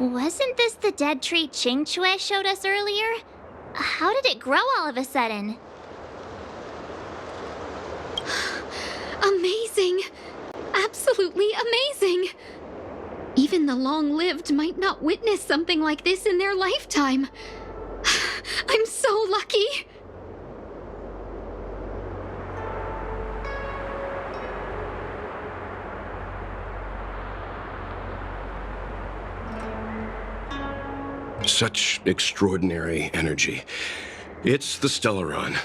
Wasn't this the dead tree Ching Chue showed us earlier? How did it grow all of a sudden? Amazing! Absolutely amazing! Even the long-lived might not witness something like this in their lifetime. I'm so lucky! Such extraordinary energy. It's the Stellaron.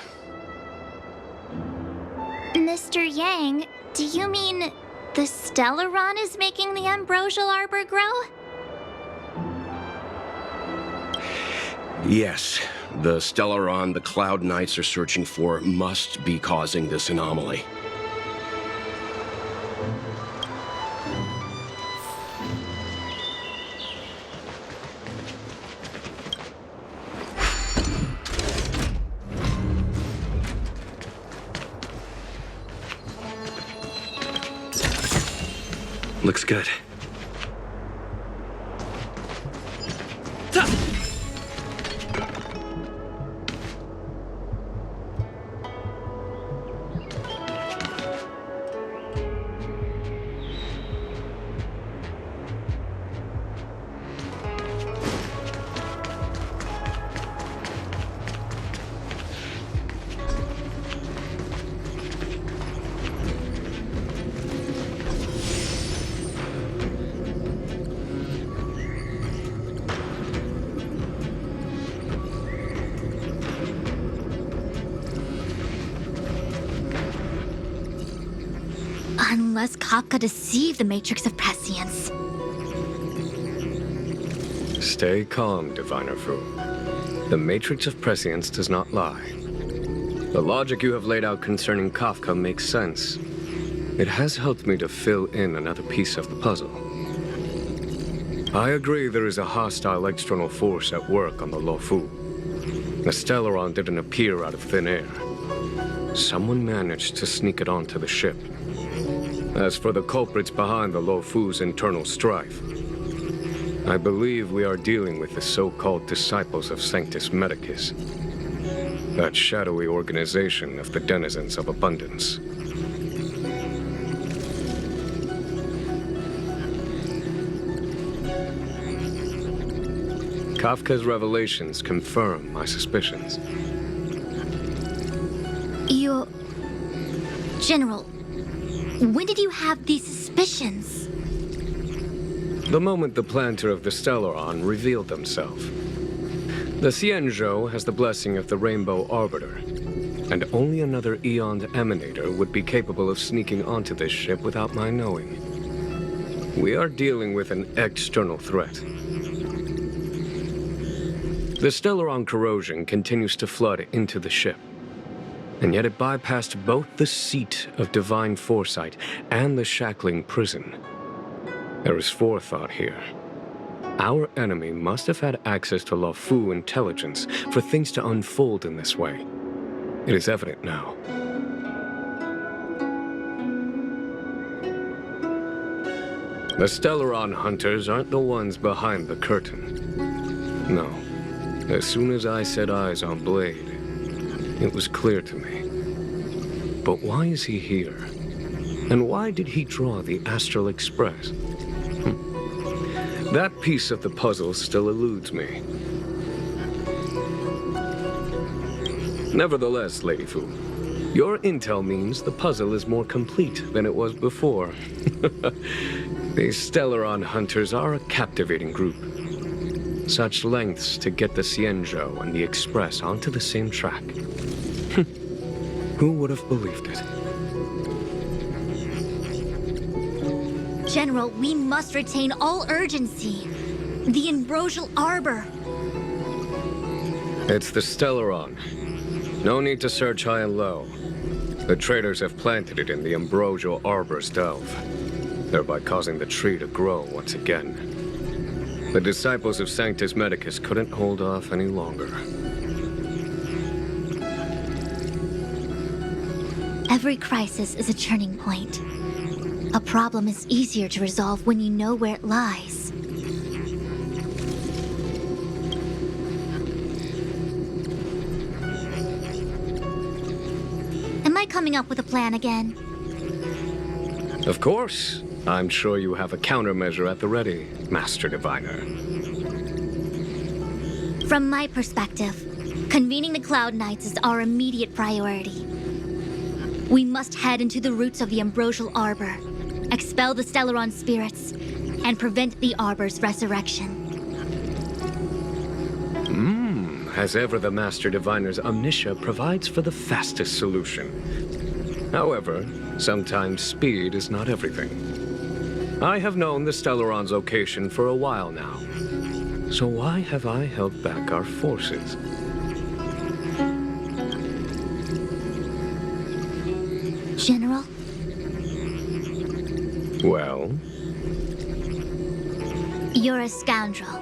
Mr. Yang, do you mean the Stellaron is making the ambrosial arbor grow? Yes, the Stellaron the Cloud Knights are searching for must be causing this anomaly. Looks good. Unless Kafka deceived the Matrix of Prescience. Stay calm, Diviner Fu. The Matrix of Prescience does not lie. The logic you have laid out concerning Kafka makes sense. It has helped me to fill in another piece of the puzzle. I agree there is a hostile external force at work on the Luofu. The Stellaron didn't appear out of thin air. Someone managed to sneak it onto the ship. As for the culprits behind the Luofu's internal strife, I believe we are dealing with the so-called disciples of Sanctus Medicus, that shadowy organization of the denizens of abundance. Kafka's revelations confirm my suspicions. General, when did you have these suspicions? The moment the planter of the Stellaron revealed themselves. The Xianzhou has the blessing of the Rainbow Arbiter, and only another Aeon Emanator would be capable of sneaking onto this ship without my knowing. We are dealing with an external threat. The Stellaron corrosion continues to flood into the ship, and yet it bypassed both the seat of divine foresight and the shackling prison. There is forethought here. Our enemy must have had access to Luofu intelligence for things to unfold in this way. It is evident now. The Stellaron hunters aren't the ones behind the curtain. No. As soon as I set eyes on Blade, it was clear to me. But why is he here? And why did he draw the Astral Express? That piece of the puzzle still eludes me. Nevertheless, Lady Fu, your intel means the puzzle is more complete than it was before. These Stellaron hunters are a captivating group. Such lengths to get the Xianzhou and the Express onto the same track. Who would have believed it? General, we must retain all urgency. The ambrosial arbor. It's the Stellaron. No need to search high and low. The traders have planted it in the ambrosial arbor's delve, thereby causing the tree to grow once again. The disciples of Sanctus Medicus couldn't hold off any longer. Every crisis is a turning point. A problem is easier to resolve when you know where it lies. try coming up with a plan again. Of course. I'm sure you have a countermeasure at the ready, Master Diviner. From my perspective, convening the Cloud Knights is our immediate priority. We must head into the roots of the Ambrosial Arbor, expel the Stellaron spirits, and prevent the Arbor's resurrection. As ever, the Master Diviner's omniscia provides for the fastest solution. However, sometimes speed is not everything. I have known the Stellaron's location for a while now. So why have I held back our forces? General? Well? You're a scoundrel.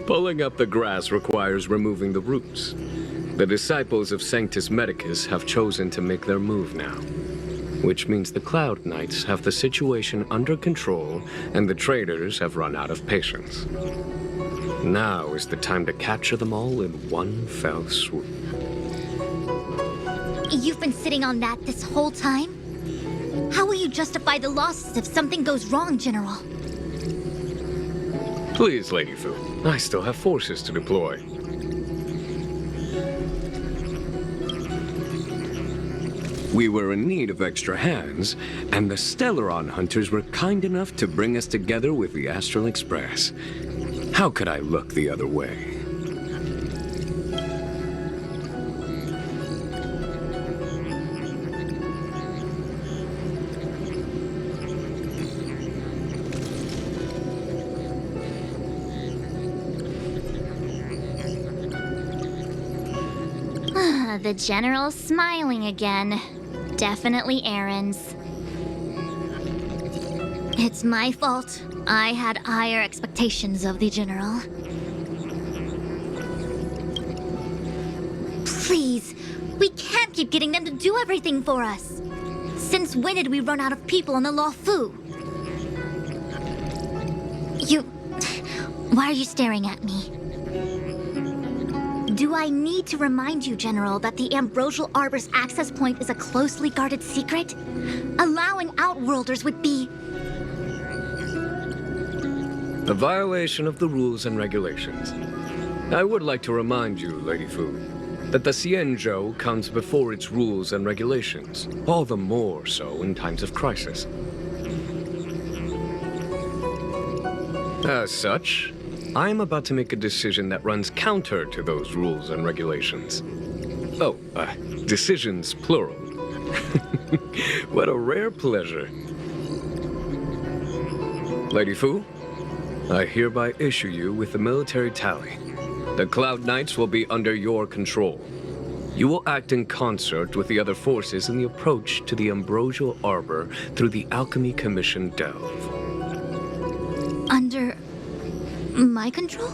Pulling up the grass requires removing the roots. The disciples of Sanctus Medicus have chosen to make their move now, which means the Cloud Knights have the situation under control and the traitors have run out of patience. Now is the time to capture them all in one fell swoop. You've been sitting on that this whole time? How will you justify the losses if something goes wrong, General? Please, Lady Fu. I still have forces to deploy. We were in need of extra hands, and the Stellaron hunters were kind enough to bring us together with the Astral Express. How could I look the other way? The General's smiling again. Definitely errands. It's my fault. I had higher expectations of the General. Please, we can't keep getting them to do everything for us. Since when did we run out of people on the Law Fu? Why are you staring at me? Do I need to remind you, General, that the Ambrosial Arbor's access point is a closely guarded secret? Allowing Outworlders would be... A violation of the rules and regulations. I would like to remind you, Lady Fu, that the Xianzhou comes before its rules and regulations, all the more so in times of crisis. As such, I am about to make a decision that runs counter to those rules and regulations. Oh, decisions plural. What a rare pleasure. Lady Fu, I hereby issue you with the military tally. The Cloud Knights will be under your control. You will act in concert with the other forces in the approach to the Ambrosial Arbor through the Alchemy Commission Delve. Under... my control?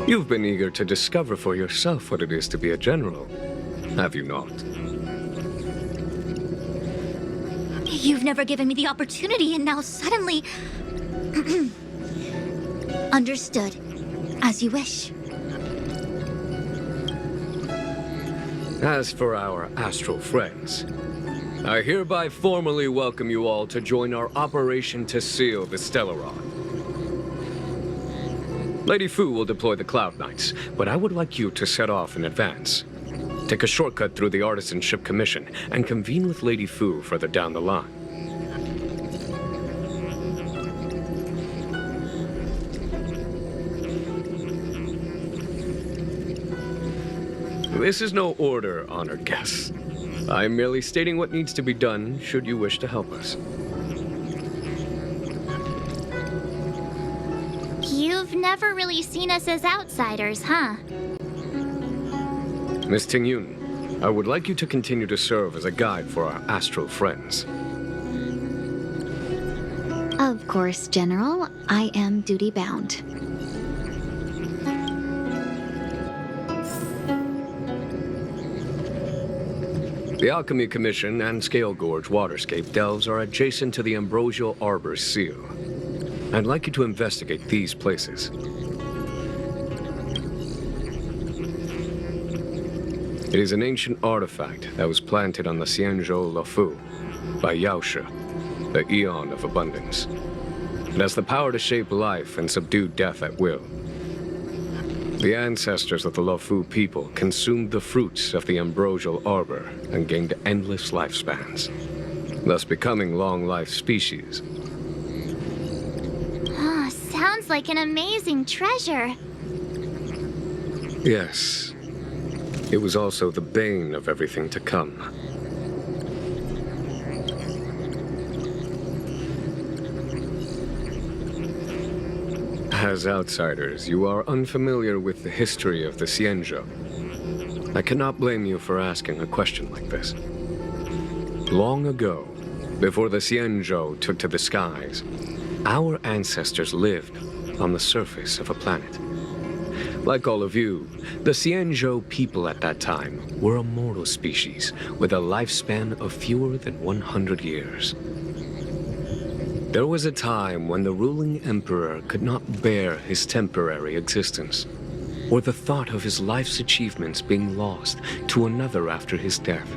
You've been eager to discover for yourself what it is to be a general, have you not? You've never given me the opportunity, and now suddenly... Understood. As you wish. As for our astral friends, I hereby formally welcome you all to join our operation to seal the Stellaron. Lady Fu will deploy the Cloud Knights, but I would like you to set off in advance. Take a shortcut through the Artisanship Commission and convene with Lady Fu further down the line. This is no order, honored guests. I am merely stating what needs to be done should you wish to help us. You've never really seen us as outsiders, huh? Miss Tingyun, I would like you to continue to serve as a guide for our astral friends. Of course, General. I am duty-bound. The Alchemy Commission and Scale Gorge Waterscape delves are adjacent to the Ambrosial Arbor's seal. I'd like you to investigate these places. It is an ancient artifact that was planted on the Xianzhou Luofu by Yaoshe, the Eon of Abundance. It has the power to shape life and subdue death at will. The ancestors of the Luofu people consumed the fruits of the ambrosial arbor and gained endless lifespans, thus becoming long-life species. Ah, sounds like an amazing treasure. Yes. It was also the bane of everything to come. As outsiders, you are unfamiliar with the history of the Xianzhou. I cannot blame you for asking a question like this. Long ago, before the Xianzhou took to the skies, our ancestors lived on the surface of a planet. Like all of you, the Xianzhou people at that time were a mortal species with a lifespan of fewer than 100 years. There was a time when the ruling emperor could not bear his temporary existence, or the thought of his life's achievements being lost to another after his death.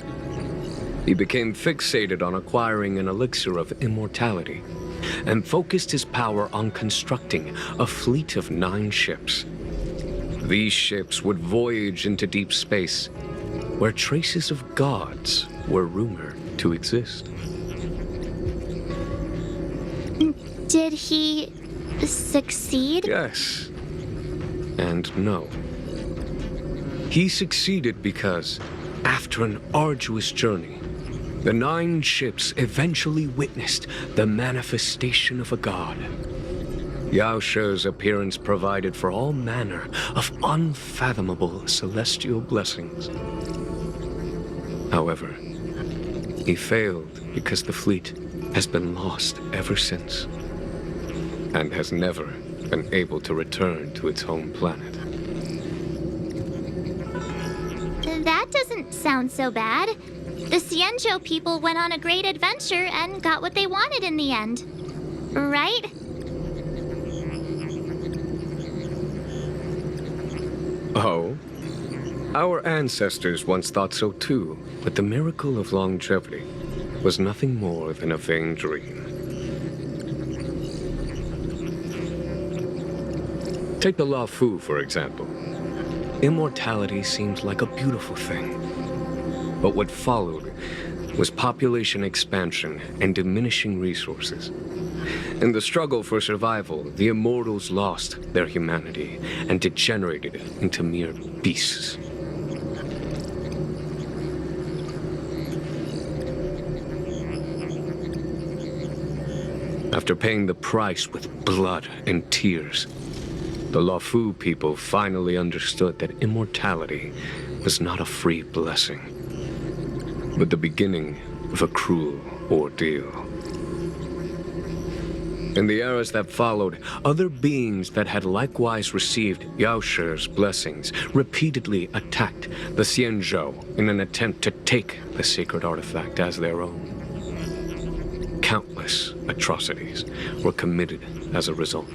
He became fixated on acquiring an elixir of immortality, and focused his power on constructing a fleet of 9 ships. These ships would voyage into deep space, where traces of gods were rumored to exist. Did he succeed? Yes, and no. He succeeded because, after an arduous journey, the 9 ships eventually witnessed the manifestation of a god. Yaoshe's appearance provided for all manner of unfathomable celestial blessings. However, he failed because the fleet has been lost ever since, and has never been able to return to its home planet. That doesn't sound so bad. The Xianzhou people went on a great adventure and got what they wanted in the end. Right? Oh? Our ancestors once thought so too, but the miracle of longevity was nothing more than a vain dream. Take the Luofu, for example. Immortality seemed like a beautiful thing. But what followed was population expansion and diminishing resources. In the struggle for survival, the immortals lost their humanity and degenerated into mere beasts. After paying the price with blood and tears, the Luofu people finally understood that immortality was not a free blessing, but the beginning of a cruel ordeal. In the eras that followed, other beings that had likewise received Yaoshe's blessings repeatedly attacked the Xianzhou in an attempt to take the sacred artifact as their own. Countless atrocities were committed as a result.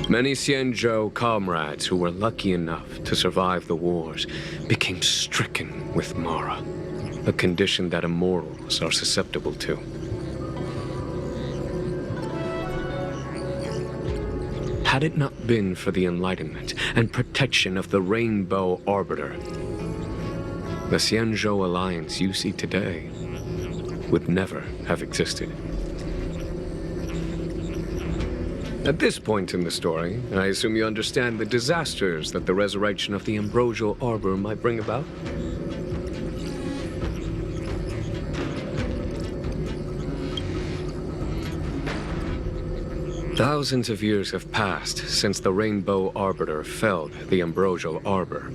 Many Xianzhou comrades who were lucky enough to survive the wars became stricken with Mara, a condition that immortals are susceptible to. Had it not been for the enlightenment and protection of the Rainbow Arbiter, the Xianzhou alliance you see today would never have existed. At this point in the story, I assume you understand the disasters that the resurrection of the ambrosial arbor might bring about? Thousands of years have passed since the Rainbow Arbiter felled the ambrosial arbor.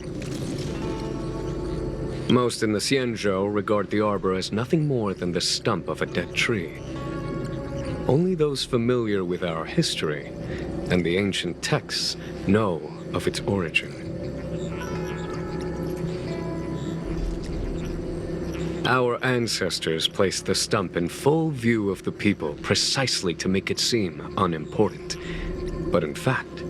Most in the Xianzhou regard the arbor as nothing more than the stump of a dead tree. Only those familiar with our history and the ancient texts know of its origin. Our ancestors placed the stump in full view of the people precisely to make it seem unimportant. But in fact,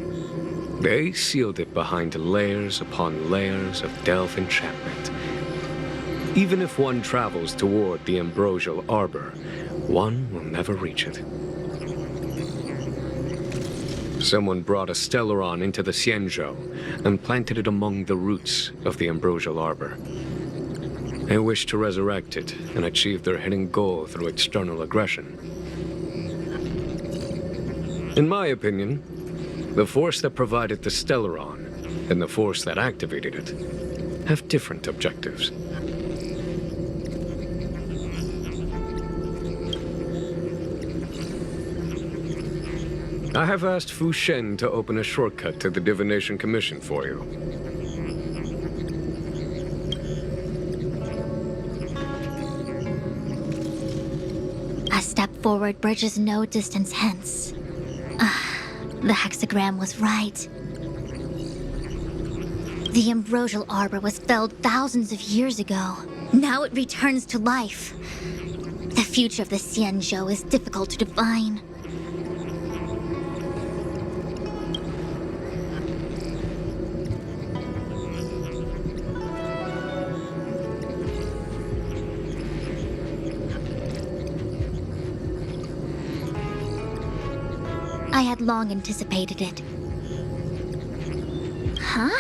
They sealed it behind layers upon layers of delve enchantment. Even if one travels toward the ambrosial arbor, one will never reach it. Someone brought a Stellaron into the Xianzhou and planted it among the roots of the ambrosial arbor. They wish to resurrect it and achieve their hidden goal through external aggression. In my opinion, the force that provided the Stellaron and the force that activated it have different objectives. I have asked Fu Shen to open a shortcut to the Divination Commission for you. A step forward bridges no distance hence. The hexagram was right. The ambrosial arbor was felled thousands of years ago. Now it returns to life. The future of the Xianzhou is difficult to define. I had long anticipated it. Huh?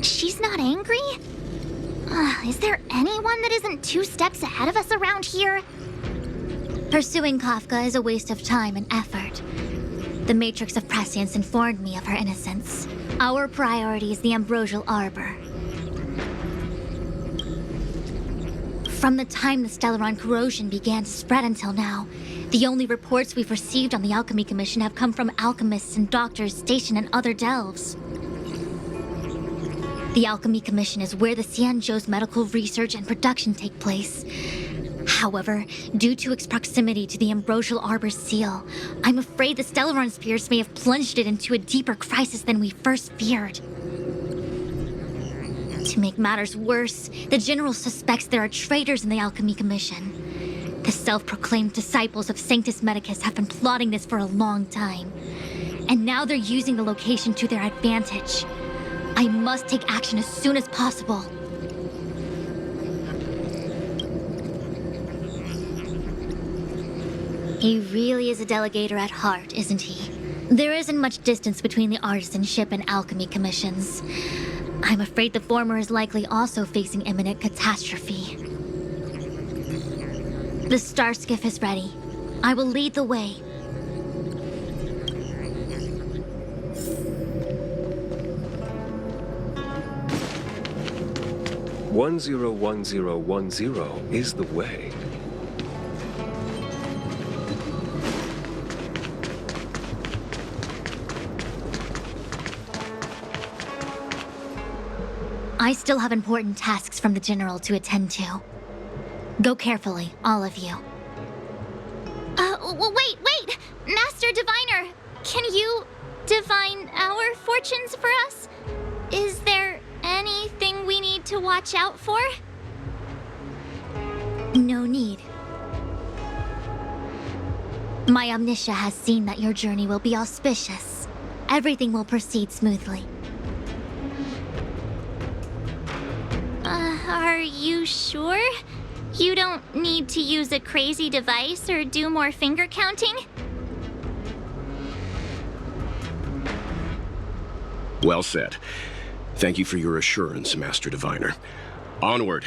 She's not angry? Is there anyone that isn't 2 steps ahead of us around here? Pursuing Kafka is a waste of time and effort. The Matrix of Prescience informed me of her innocence. Our priority is the ambrosial arbor. From the time the Stellaron corrosion began to spread until now, the only reports we've received on the Alchemy Commission have come from alchemists and doctors stationed in other delves. The Alchemy Commission is where the Xianzhou's medical research and production take place. However, due to its proximity to the ambrosial arbor's seal, I'm afraid the Stellaron spirits may have plunged it into a deeper crisis than we first feared. To make matters worse, the General suspects there are traitors in the Alchemy Commission. The self-proclaimed disciples of Sanctus Medicus have been plotting this for a long time. And now they're using the location to their advantage. I must take action as soon as possible. He really is a delegator at heart, isn't he? There isn't much distance between the artisanship and alchemy commissions. I'm afraid the former is likely also facing imminent catastrophe. The star skiff is ready. I will lead the way. One 101010 is the way. I still have important tasks from the General to attend to. Go carefully, all of you. Wait! Master Diviner! Can you divine our fortunes for us? Is there anything we need to watch out for? No need. My Omniscia has seen that your journey will be auspicious. Everything will proceed smoothly. Are you sure? You don't need to use a crazy device or do more finger counting? Well said. Thank you for your assurance, Master Diviner. Onward.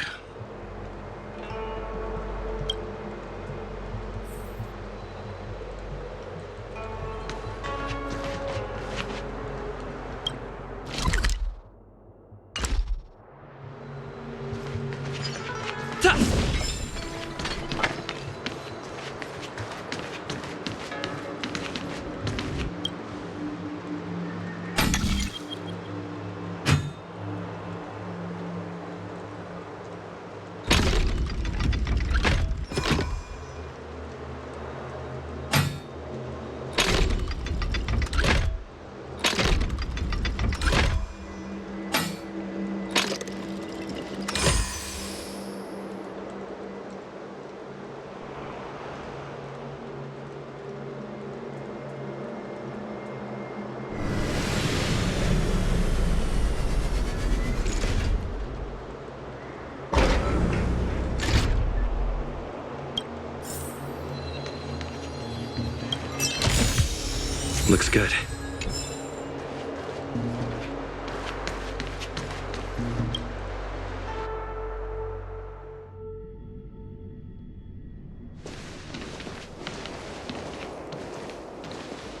Looks good.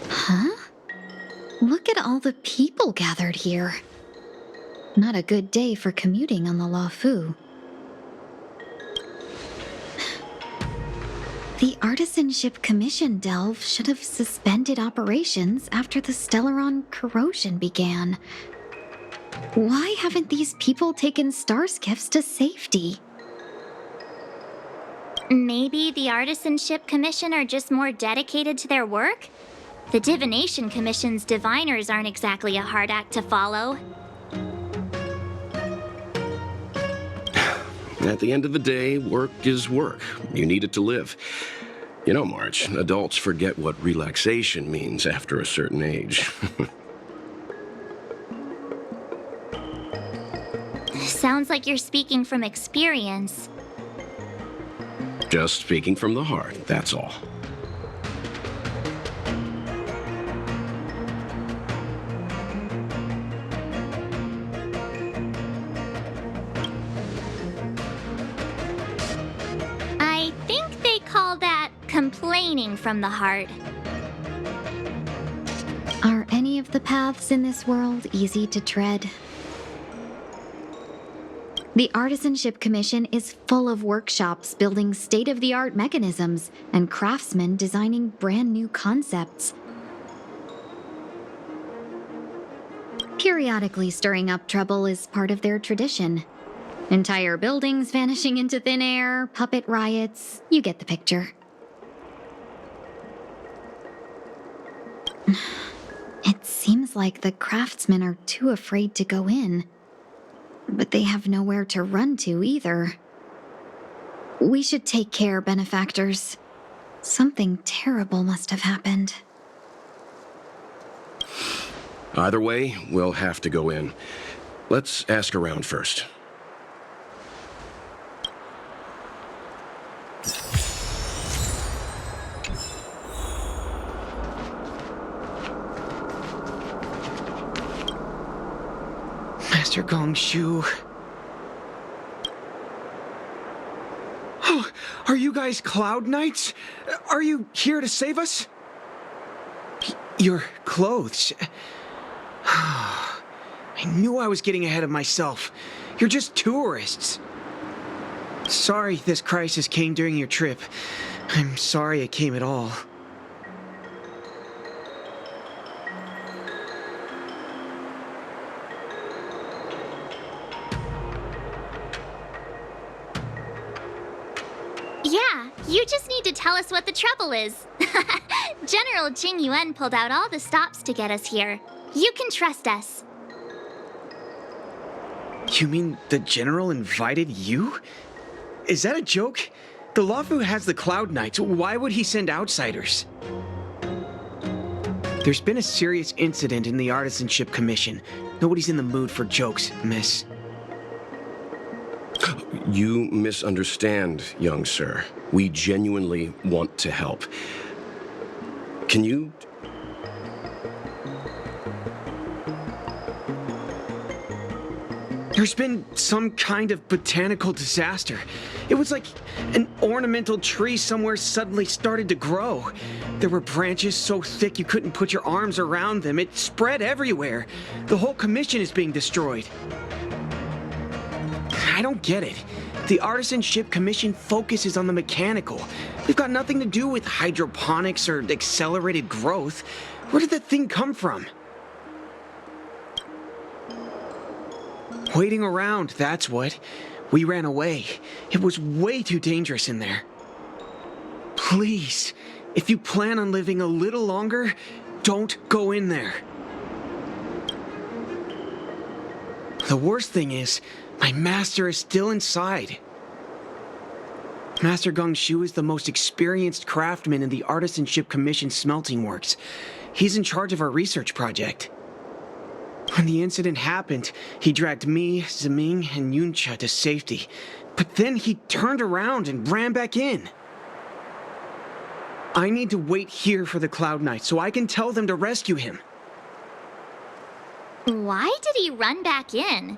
Huh? Look at all the people gathered here. Not a good day for commuting on the Luofu. The Artisanship Commission delve should have suspended operations after the Stellaron corrosion began. Why haven't these people taken star skiffs to safety? Maybe the Artisanship Commission are just more dedicated to their work? The Divination Commission's diviners aren't exactly a hard act to follow. At the end of the day, work is work. You need it to live. You know, March, adults forget what relaxation means after a certain age. Sounds like you're speaking from experience. Just speaking from the heart, that's all. I think they call that complaining from the heart. Are any of the paths in this world easy to tread? The Artisanship Commission is full of workshops building state-of-the-art mechanisms and craftsmen designing brand new concepts. Periodically stirring up trouble is part of their tradition. Entire buildings vanishing into thin air, puppet riots, you get the picture. It seems like the craftsmen are too afraid to go in. But they have nowhere to run to either. We should take care, benefactors. Something terrible must have happened. Either way, we'll have to go in. Let's ask around first. Master Gongshu. Oh, are you guys Cloud Knights? Are you here to save us? Your clothes. I knew I was getting ahead of myself. You're just tourists. Sorry this crisis came during your trip. I'm sorry it came at all. Yeah, you just need to tell us what the trouble is. General Jing Yuan pulled out all the stops to get us here. You can trust us. You mean the General invited you? Is that a joke? The Luofu has the Cloud Knights. Why would he send outsiders? There's been a serious incident in the Artisanship Commission. Nobody's in the mood for jokes, miss. You misunderstand, young sir. We genuinely want to help. Can you... There's been some kind of botanical disaster. It was like an ornamental tree somewhere suddenly started to grow. There were branches so thick you couldn't put your arms around them. It spread everywhere. The whole commission is being destroyed. I don't get it. The Artisanship Commission focuses on the mechanical. We've got nothing to do with hydroponics or accelerated growth. Where did that thing come from? Waiting around, that's what. We ran away. It was way too dangerous in there. Please, if you plan on living a little longer, don't go in there. The worst thing is, my master is still inside. Master Gongshu is the most experienced craftsman in the Artisanship Commission smelting works. He's in charge of our research project. When the incident happened, he dragged me, Zeming, and Yuncha to safety. But then he turned around and ran back in. I need to wait here for the Cloud Knight so I can tell them to rescue him. Why did he run back in?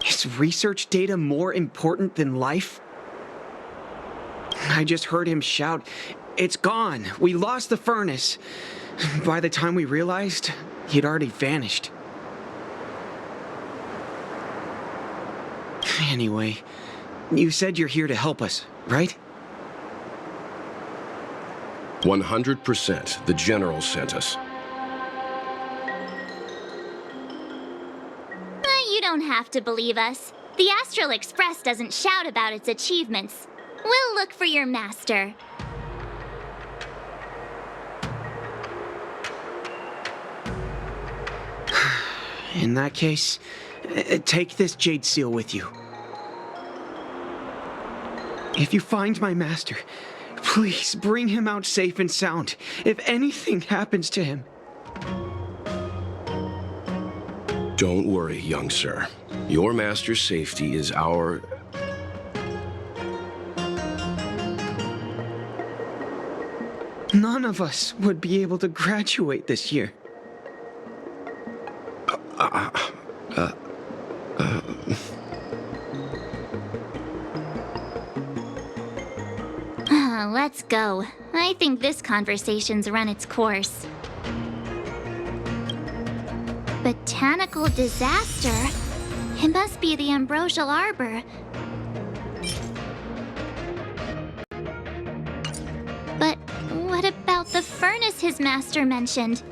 Is research data more important than life? I just heard him shout, "It's gone! We lost the furnace!" By the time we realized, he'd already vanished. Anyway, you said you're here to help us, right? 100%. The General sent us. You don't have to believe us. The Astral Express doesn't shout about its achievements. We'll look for your master. In that case, take this jade seal with you. If you find my master, please bring him out safe and sound. If anything happens to him. Don't worry, young sir. Your master's safety is our... None of us would be able to graduate this year. Let's go. I think this conversation's run its course. Botanical disaster? It must be the Ambrosial Arbor. But what about the furnace his master mentioned?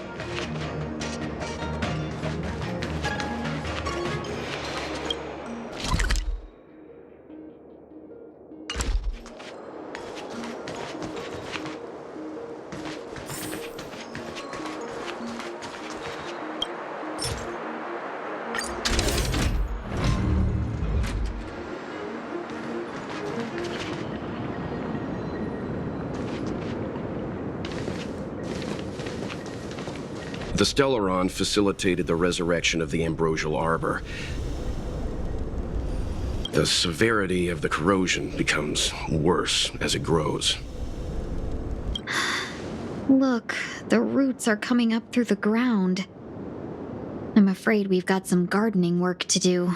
The Stellaron facilitated the resurrection of the Ambrosial Arbor. The severity of the corrosion becomes worse as it grows. Look, the roots are coming up through the ground. I'm afraid we've got some gardening work to do.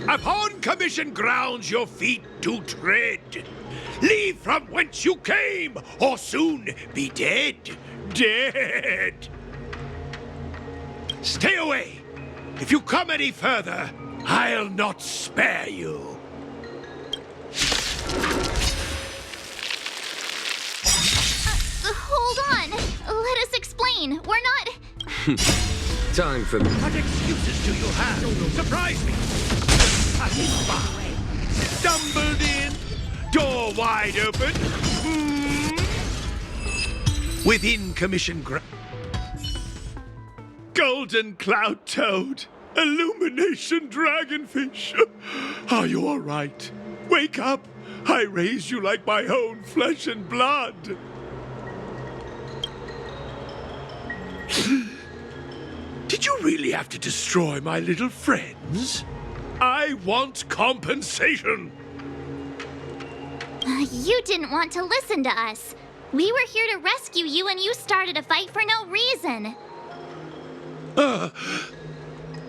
Upon commission grounds your feet do tread. Leave from whence you came, or soon be dead. Dead! Stay away! If you come any further, I'll not spare you. Hold on! Let us explain. We're not... Time for... What excuses do you have? Surprise me! Stumbled in, door wide open. Within commission golden cloud toad, illumination dragonfish. Are you all right? Wake up! I raised you like my own flesh and blood. Did you really have to destroy my little friends? I want compensation! You didn't want to listen to us. We were here to rescue you and you started a fight for no reason.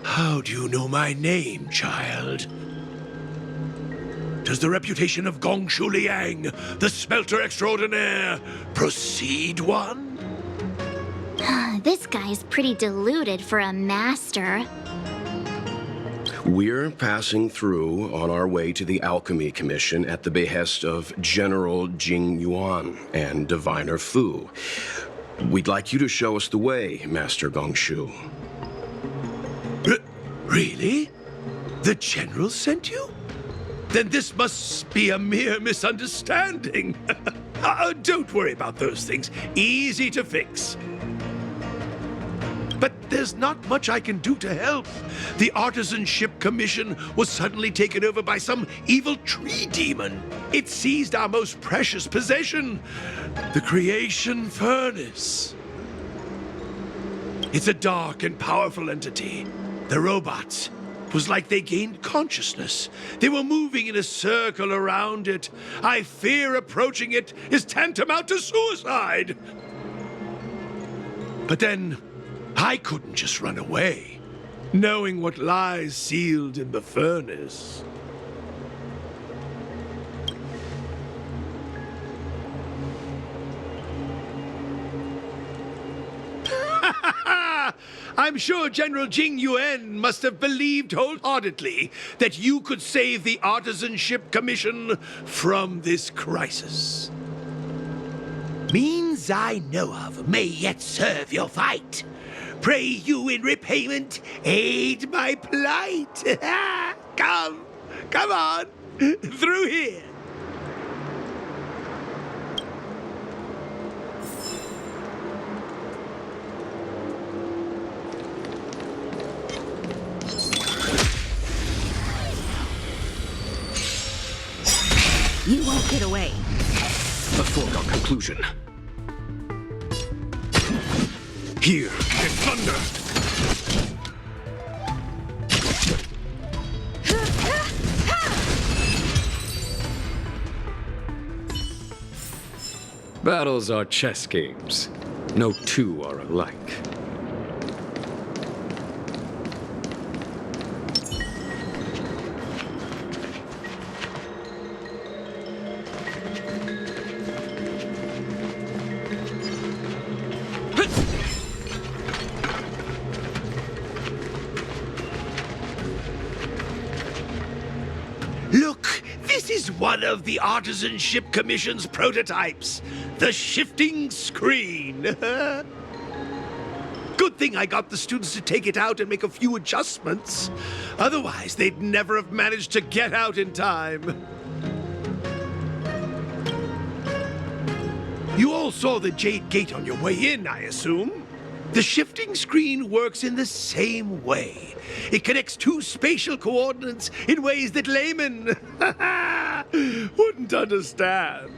How do you know my name, child? Does the reputation of Gongshu Liang, the smelter extraordinaire, precede one? This guy's pretty deluded for a master. We're passing through on our way to the Alchemy Commission at the behest of General Jing Yuan and Diviner Fu. We'd like you to show us the way, Master Gongshu. Really? The General sent you? Then this must be a mere misunderstanding. Don't worry about those things. Easy to fix. But there's not much I can do to help. The Artisanship Commission was suddenly taken over by some evil tree demon. It seized our most precious possession, the creation furnace. It's a dark and powerful entity. The robots, it was like they gained consciousness. They were moving in a circle around it. I fear approaching it is tantamount to suicide. But then, I couldn't just run away, knowing what lies sealed in the furnace. I'm sure General Jing Yuan must have believed wholeheartedly that you could save the Artisanship Commission from this crisis. Means I know of may yet serve your fight. Pray you in repayment aid my plight. Come on, through here. You won't get away. A foregone conclusion. Here, get thunder! Battles are chess games. No two are alike. Look, this is one of the Artisanship Commission's prototypes. The shifting screen. Good thing I got the students to take it out and make a few adjustments. Otherwise, they'd never have managed to get out in time. You all saw the Jade Gate on your way in, I assume? The shifting screen works in the same way. It connects two spatial coordinates in ways that laymen wouldn't understand.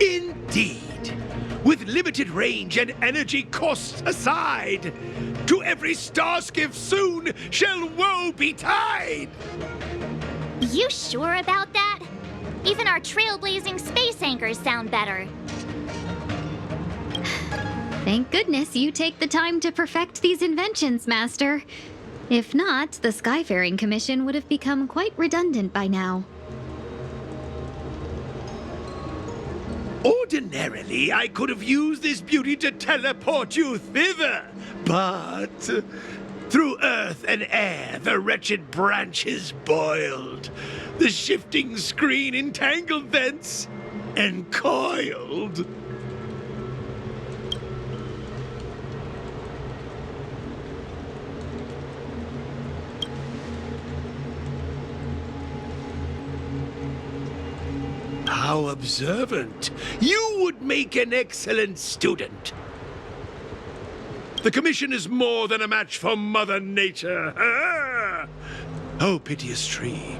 Indeed. With limited range and energy costs aside, to every star skiff soon shall woe betide! You sure about that? Even our trailblazing space anchors sound better. Thank goodness you take the time to perfect these inventions, Master. If not, the Skyfaring Commission would have become quite redundant by now. Ordinarily, I could have used this beauty to teleport you thither, but through earth and air the wretched branches boiled. The shifting screen entangled thence and coiled. How observant. You would make an excellent student. The Commission is more than a match for Mother Nature. Oh, piteous tree,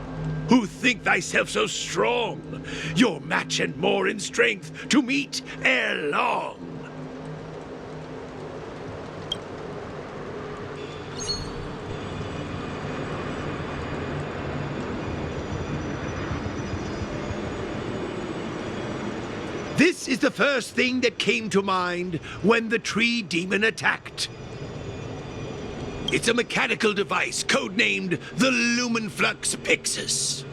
who think thyself so strong, your match and more in strength to meet ere long. This is the first thing that came to mind when the tree demon attacked. It's a mechanical device codenamed the Lumenflux Pixis.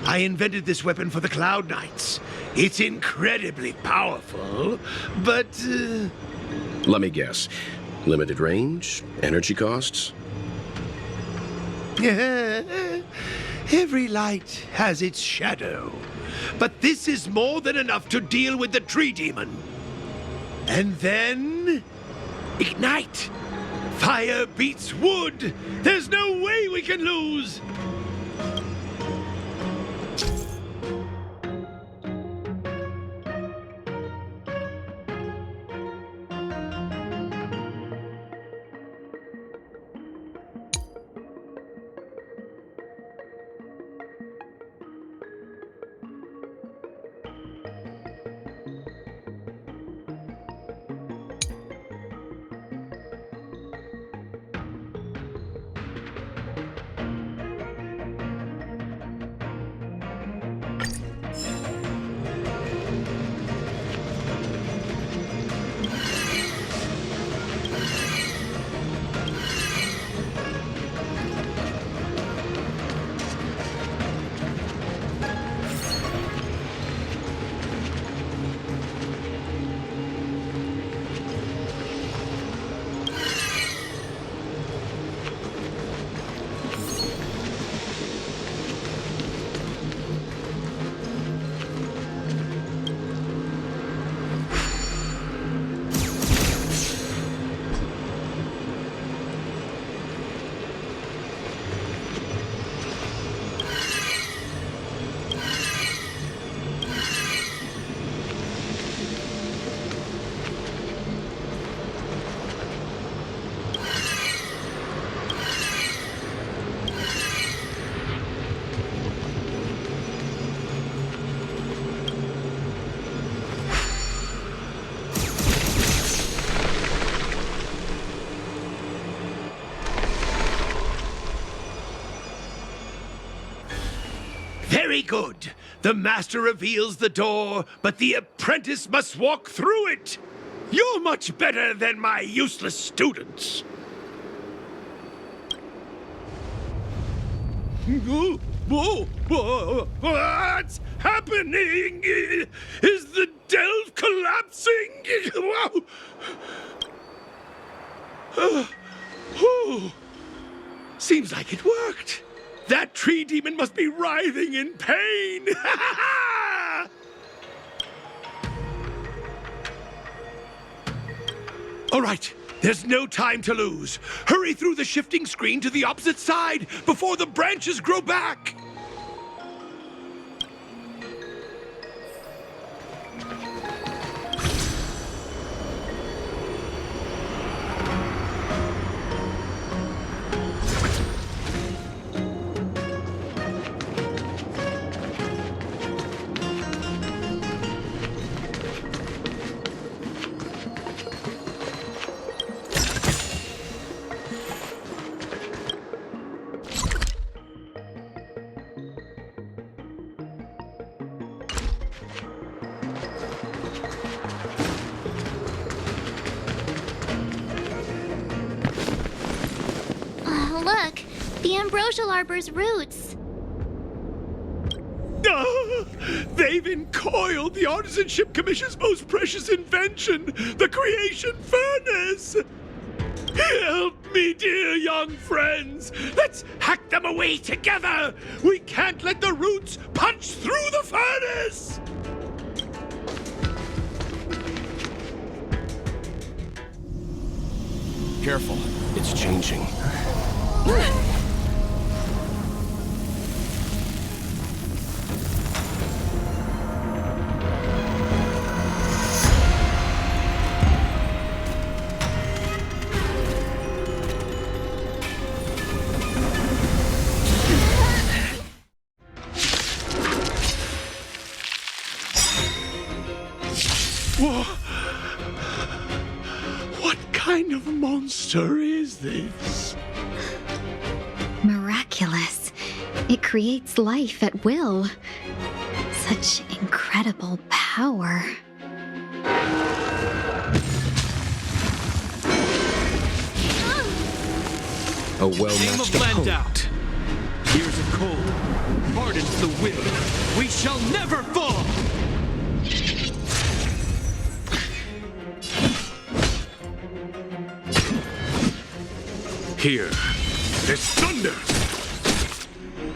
I invented this weapon for the Cloud Knights. It's incredibly powerful, but... Let me guess. Limited range? Energy costs? Every light has its shadow. But this is more than enough to deal with the tree demon. And then... ignite! Fire beats wood! There's no way we can lose! Very good. The master reveals the door, but the apprentice must walk through it. You're much better than my useless students. What's happening? Is the delve collapsing? Seems like it worked. That tree demon must be writhing in pain. All right, there's no time to lose. Hurry through the shifting screen to the opposite side before the branches grow back. Look, the ambrosial arbor's roots. They've encoiled the Artisanship Commission's most precious invention, the creation furnace! Help me, dear young friends! Let's hack them away together! We can't let the roots punch through the furnace! Careful, it's changing. Whoa. What kind of monster is this? Miraculous. It creates life at will. Such incredible power. A well-matched opponent. Here's a cold, hardens the will. We shall never fall! Here, there's thunder!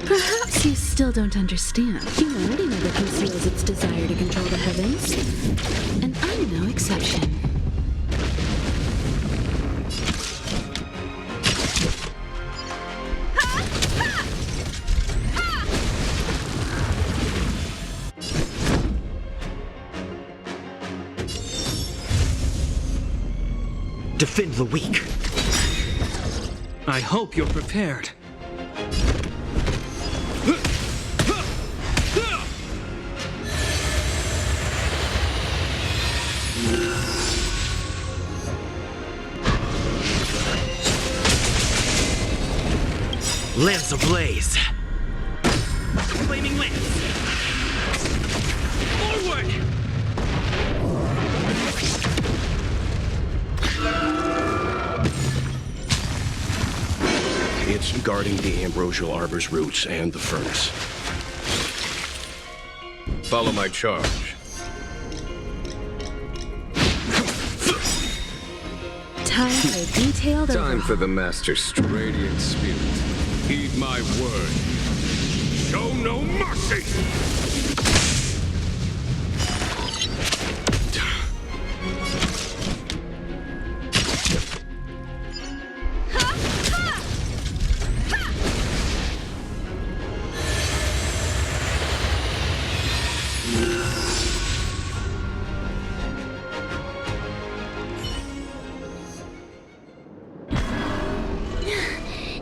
Perhaps you still don't understand. Humanity never conceals its desire to control the heavens. And I'm no exception. defend the weak. I hope you're prepared. Lance ablaze! Flaming lance! Forward! It's guarding the ambrosial arbor's roots and the furnace. Follow my charge. Time for a detailed Time overhaul. for the Master's radiant spirit. Heed my word. Show no mercy!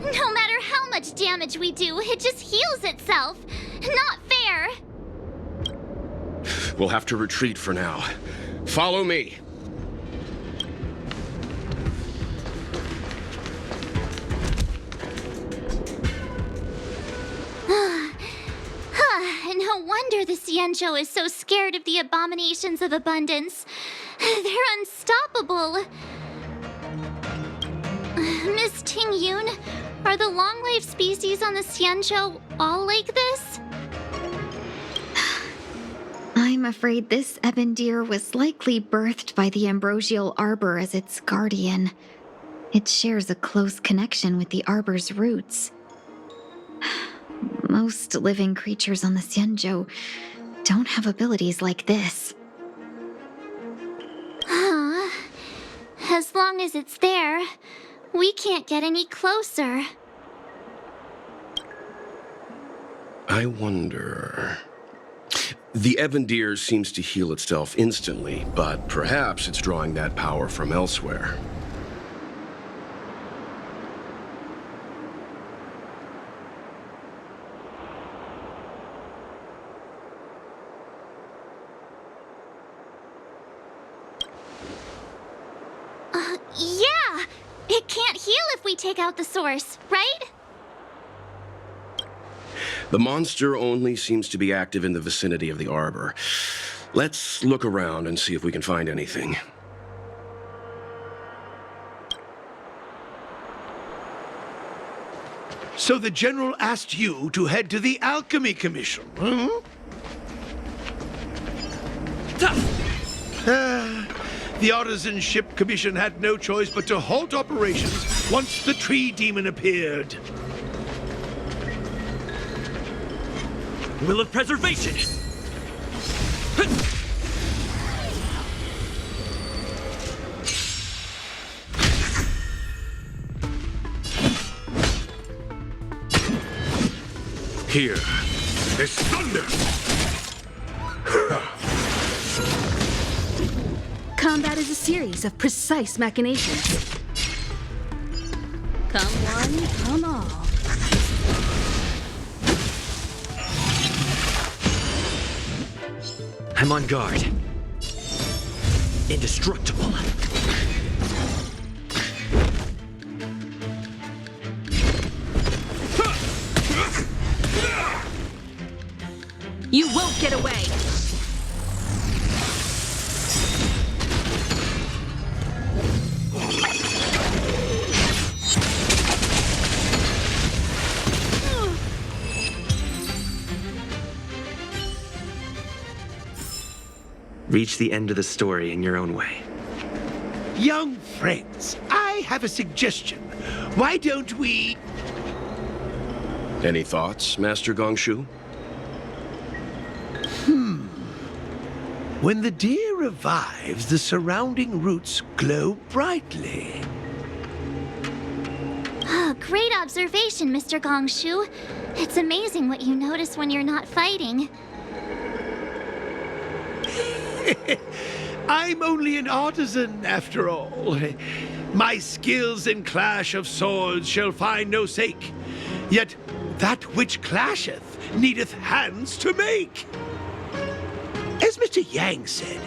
No matter how much damage we do, it just heals itself. Not fair. We'll have to retreat for now. Follow me. No wonder the Xianzhou is so scared of the abominations of abundance. They're unstoppable. Miss Ting Yun, are the long-life species on the Xianzhou all like this? I'm afraid this ebon deer was likely birthed by the ambrosial arbor as its guardian. It shares a close connection with the arbor's roots. Most living creatures on the Xianzhou don't have abilities like this. As long as it's there, we can't get any closer. I wonder... The ebon deer seems to heal itself instantly, but perhaps it's drawing that power from elsewhere. Yeah! It can't heal if we take out the source, right? The monster only seems to be active in the vicinity of the arbor. Let's look around and see if we can find anything. So the General asked you to head to the Alchemy Commission, huh? The Artisanship Commission had no choice but to halt operations once the tree demon appeared. Will of preservation! Here is thunder! Combat is a series of precise machinations. Come one, come all. I'm on guard. Indestructible. You won't get away! Reach the end of the story in your own way. Young friends, I have a suggestion. Why don't we... Any thoughts, Master Gongshu? When the deer revives, the surrounding roots glow brightly. Great observation, Mr. Gongshu. It's amazing what you notice when you're not fighting. I'm only an artisan, after all. My skills in clash of swords shall find no sake. Yet that which clasheth needeth hands to make. As Mr. Yang said,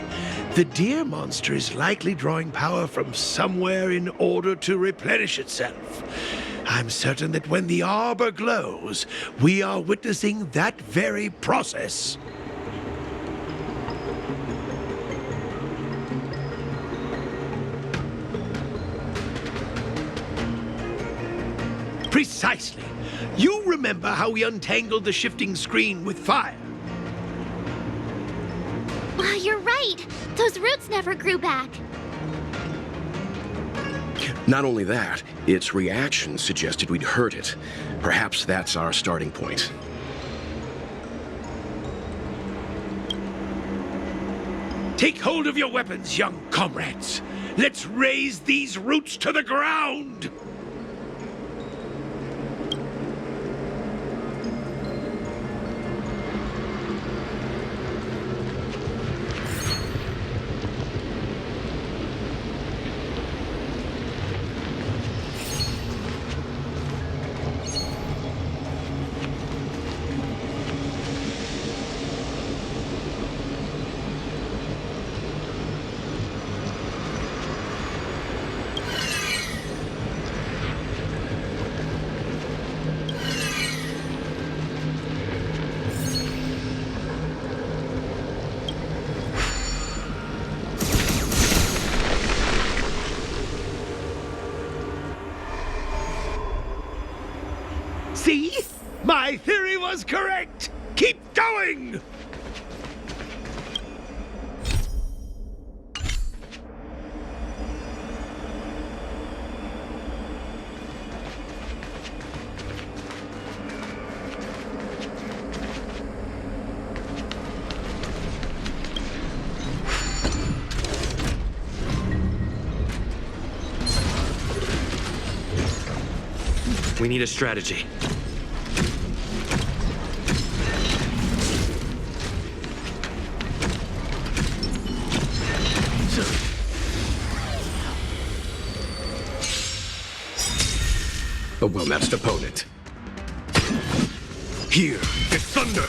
the deer monster is likely drawing power from somewhere in order to replenish itself. I'm certain that when the arbor glows, we are witnessing that very process. Precisely. You remember how we untangled the shifting screen with fire? You're right. Those roots never grew back. Not only that, its reaction suggested we'd hurt it. Perhaps that's our starting point. Take hold of your weapons, young comrades. Let's raze these roots to the ground! See? My theory was correct! Keep going! We need a strategy. A well-matched opponent. Here, the thunder!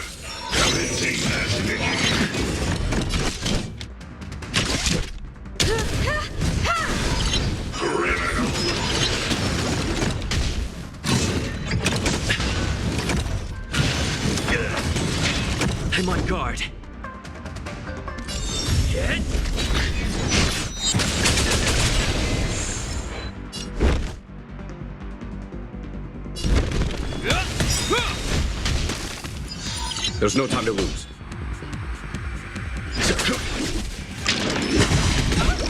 I'm on guard. There's no time to lose.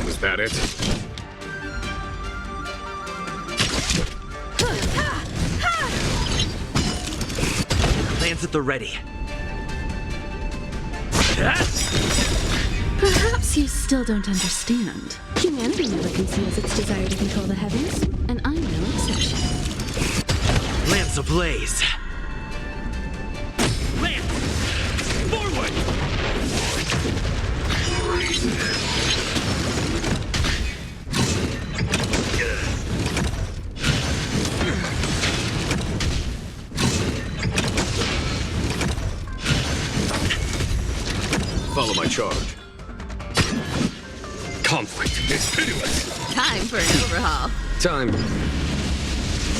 Was that it? Lance at the ready. Perhaps you still don't understand. Humanity never conceals its desire to control the heavens, and I'm no exception. Lance ablaze. Lance! Forward! Follow my charge. Conflict is pitiless. Time for an overhaul. Time.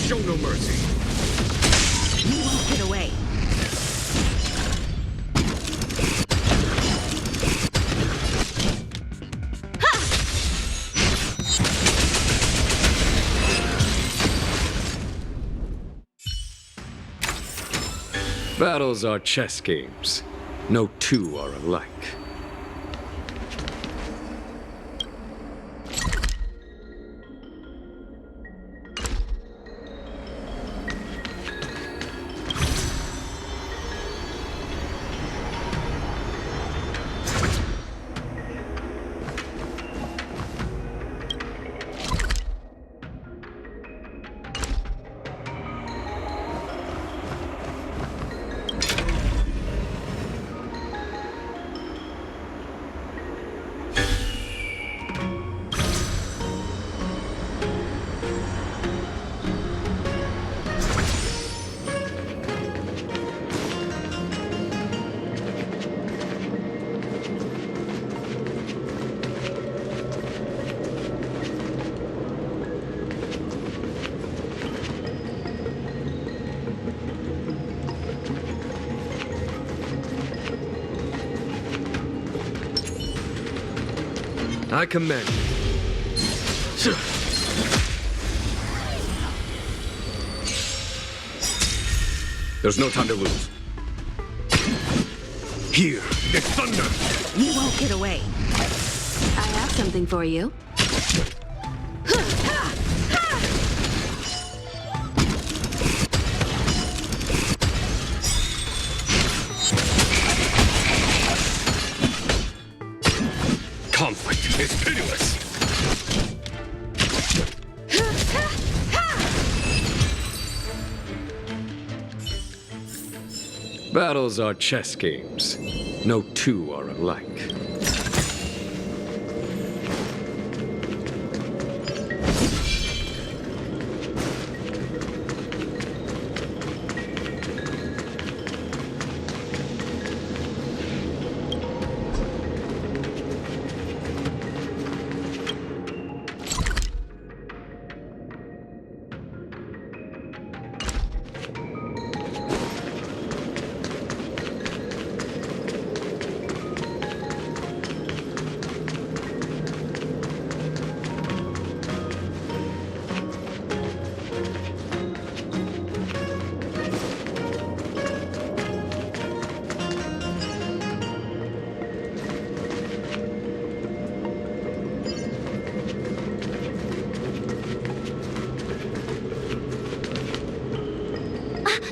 Show no mercy. You won't get away. Battles are chess games. No two are alike. I commend you. There's no time to lose. Here, it's thunder! You won't get away. I have something for you. Conflict is pitiless! Battles are chess games. No two are alike.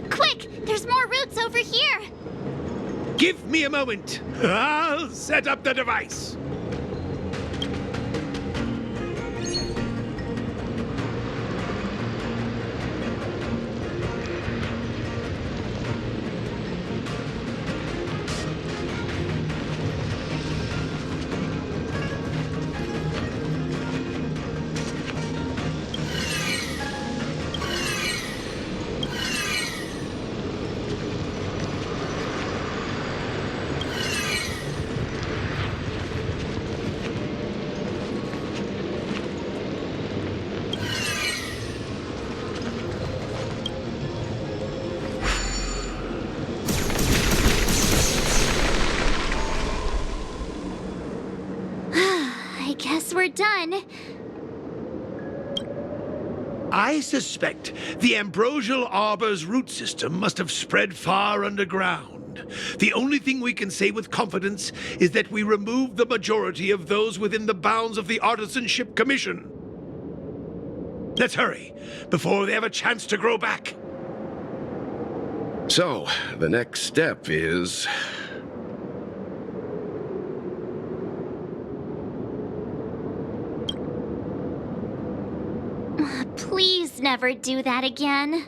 Quick! There's more roots over here! Give me a moment. I'll set up the device. I guess we're done. I suspect the ambrosial arbor's root system must have spread far underground. The only thing we can say with confidence is that we removed the majority of those within the bounds of the Artisanship Commission. Let's hurry, before they have a chance to grow back. So, the next step is... Please never do that again.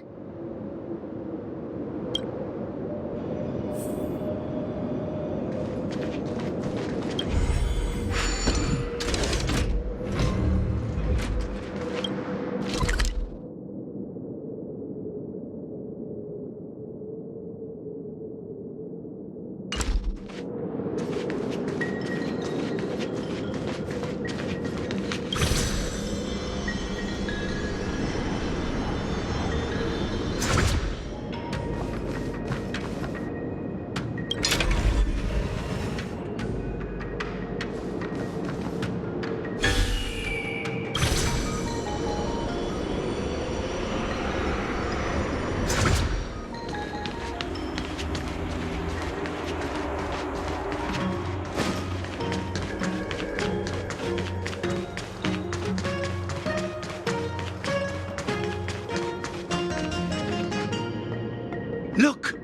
Look!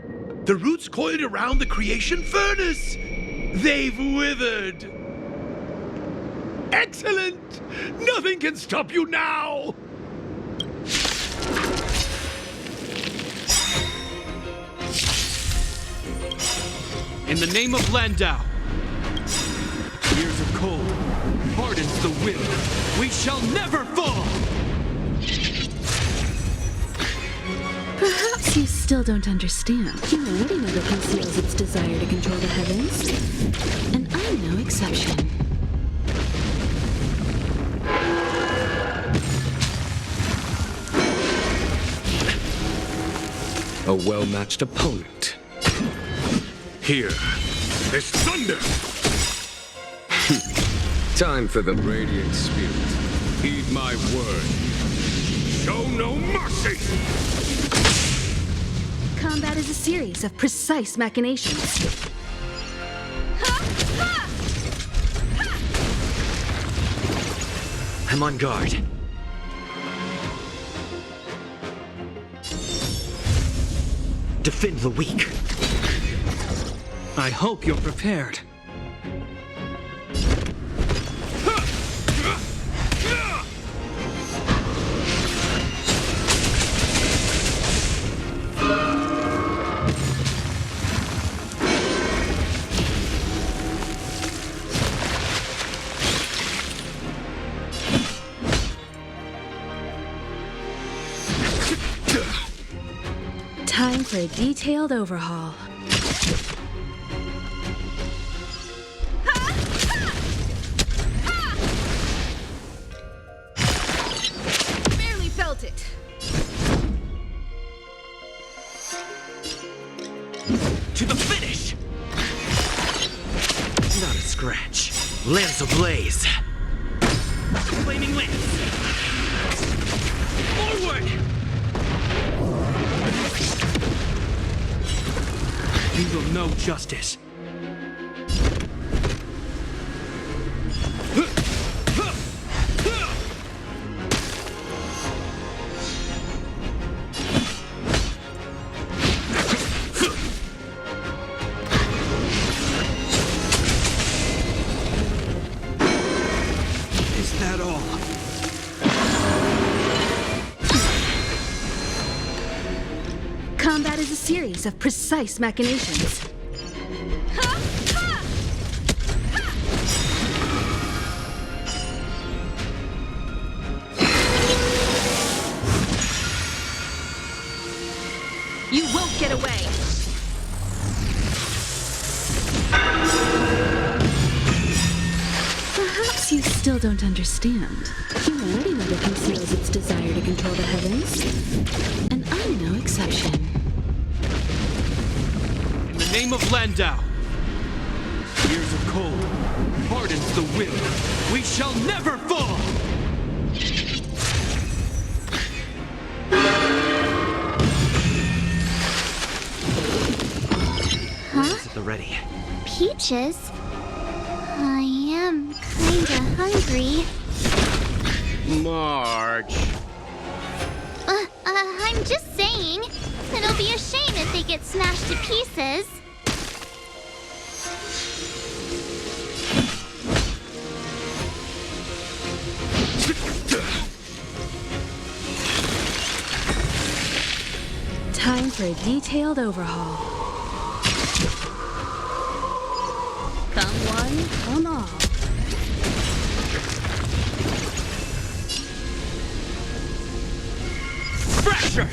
The roots coiled around the creation furnace! They've withered! Excellent! Nothing can stop you now! In the name of Landau, years of cold hardens the will. We shall never fall! Perhaps you still don't understand. Humanity never conceals its desire to control the heavens. And I'm no exception. A well-matched opponent. Here, there's thunder! Time for the Radiant Spirit. Heed my word. Show no mercy! Combat is a series of precise machinations. I'm on guard. Defend the weak. I hope you're prepared. Time for a detailed overhaul. Barely felt it. To the finish! Not a scratch. Lance ablaze. Flaming lance. Forward! You will know justice. Is that all? Combat is a series of precise machinations. You won't get away! Perhaps you still don't understand. Humanity never conceals its desire to control the heavens. And I'm no exception. In the name of Landau, years of cold hardens the will. We shall never fall! At the ready. Peaches? I am kinda hungry. March. I'm just saying. It'll be a shame if they get smashed to pieces. Time for a detailed overhaul. Come one, come all. Fracture!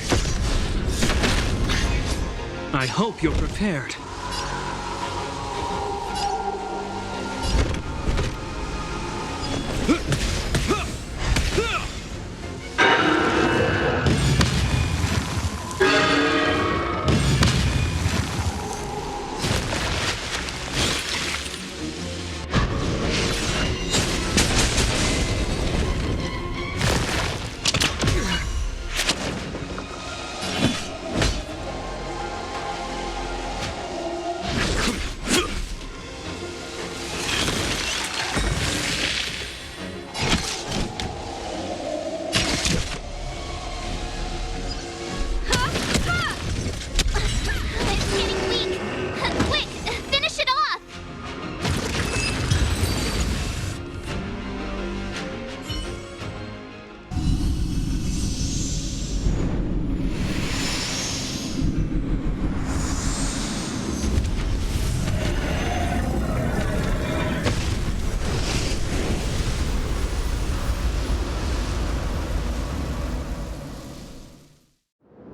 I hope you're prepared. It's getting weak. Quick, finish it off.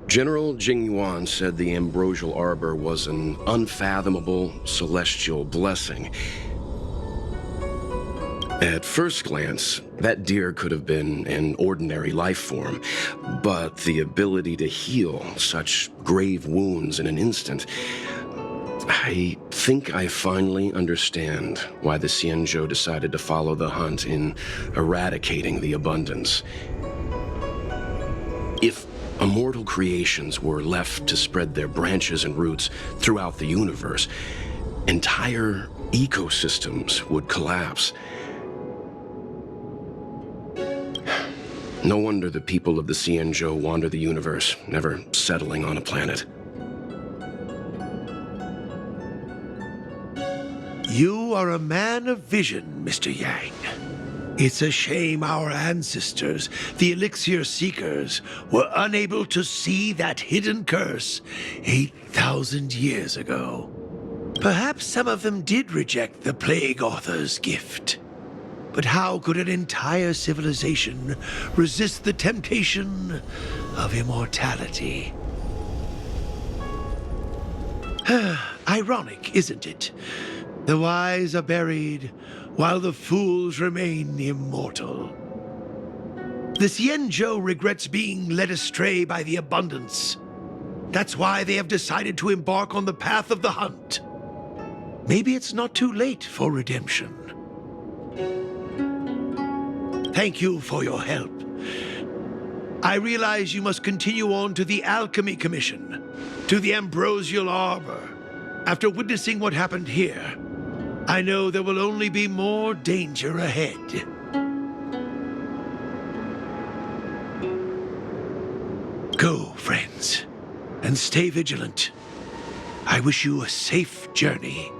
General Jingyuan said the ambrosial arbor was an unfathomable celestial blessing. At first glance, that deer could have been an ordinary life form, but the ability to heal such grave wounds in an instant, I think I finally understand why the Xianzhou decided to follow the hunt in eradicating the abundance. If immortal creations were left to spread their branches and roots throughout the universe, entire ecosystems would collapse. No wonder the people of the Xianzhou wander the universe, never settling on a planet. You are a man of vision, Mr. Yang. It's a shame our ancestors, the Elixir Seekers, were unable to see that hidden curse 8,000 years ago. Perhaps some of them did reject the Plague Author's gift. But how could an entire civilization resist the temptation of immortality? Ironic, isn't it? The wise are buried, while the fools remain immortal. The Xianzhou regrets being led astray by the abundance. That's why they have decided to embark on the path of the hunt. Maybe it's not too late for redemption. Thank you for your help. I realize you must continue on to the Alchemy Commission, to the Ambrosial Arbor. After witnessing what happened here, I know there will only be more danger ahead. Go, friends, and stay vigilant. I wish you a safe journey.